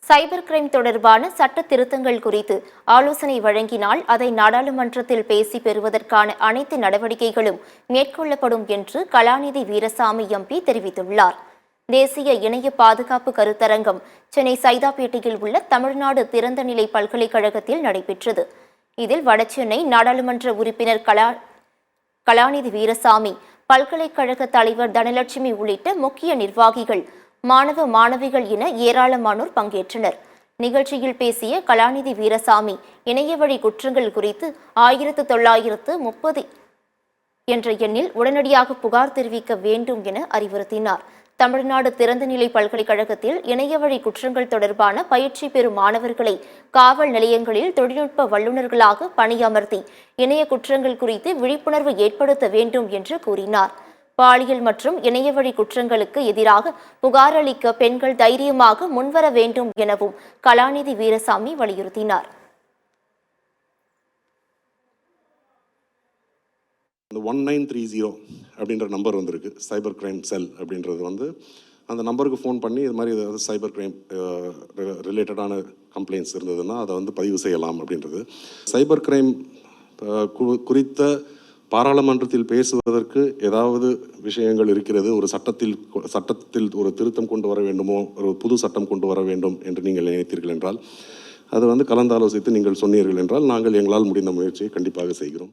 Cyber crime தொடர்பான சட்ட திருத்தங்கள் குறித்து ஆலோசனை வழங்கினால் அதை நாடாளுமன்றத்தில் பேசி பெறுவதற்கான அனைத்து நடவடிக்கைகளும் மேற்கொள்ளப்படும் என்று கலாநிதி வீரசாமி எம்பி தெரிவித்துள்ளார். தேசிய இணைய பாதுகாப்பு கருத்தரங்கம் சென்னை சைதாப்பேட்டையில் உள்ள தமிழ்நாடு திறந்தநிலை பல்கலைக்கழகத்தில் நடைபெற்றது. இதில் வடசென்னை நாடாளுமன்ற உறுப்பினர் கலாநிதி வீரசாமி, பல்கலைக்கழக தலைவர் தனலட்சுமி உள்ளிட்ட முக்கிய நிர்வாகிகள், மாணவ மாணவிகள் என ஏராளமானோர் பங்கேற்றனர். நிகழ்ச்சியில் பேசிய கலாநிதி வீரசாமி, இணையவழி குற்றங்கள் குறித்து 1930 என்ற எண்ணில் உடனடியாக புகார் தெரிவிக்க வேண்டும் என அறிவுறுத்தினார். தமிழ்நாடு திறந்தநிலை பல்கலைக்கழகத்தில் இணையவழி குற்றங்கள் தொடர்பான பயிற்சி பெறும் மாணவர்களை காவல் நிலையங்களில் தொழில்நுட்ப வல்லுநர்களாக பணியமர்த்தி இணைய குற்றங்கள் குறித்து விழிப்புணர்வு ஏற்படுத்த வேண்டும் என்று கூறினார். பாலியல் மற்றும் இணையவழி குற்றங்களுக்கு எதிராக புகார் அளிக்க பெண்கள் தைரியமாக முன்வர வேண்டும் எனவும் கலாநிதி வீரசாமி வலியுறுத்தினார். இந்த 1930 அப்படின்ற நம்பர் வந்திருக்கு, சைபர் கிரைம் செல் அப்படின்றது அந்த நம்பருக்கு ஃபோன் பண்ணி இது மாதிரி ஏதாவது சைபர் கிரைம் ரிலேட்டடான கம்ப்ளைண்ட்ஸ் இருந்ததுன்னா அதை பதிவு செய்யலாம் அப்படின்றது. சைபர் கிரைம் குறித்த பாராளுமன்றத்தில் பேசுவதற்கு ஏதாவது விஷயங்கள் இருக்கிறது, ஒரு சட்டத்தில் ஒரு திருத்தம் கொண்டு வர வேண்டுமோ, ஒரு புது சட்டம் கொண்டு வர வேண்டும் என்று நீங்கள் நினைத்தீர்கள் என்றால் அது கலந்தாலோசித்து நீங்கள் சொன்னீர்கள் என்றால் நாங்கள் எங்களால் முடிந்த முயற்சியை கண்டிப்பாக செய்கிறோம்.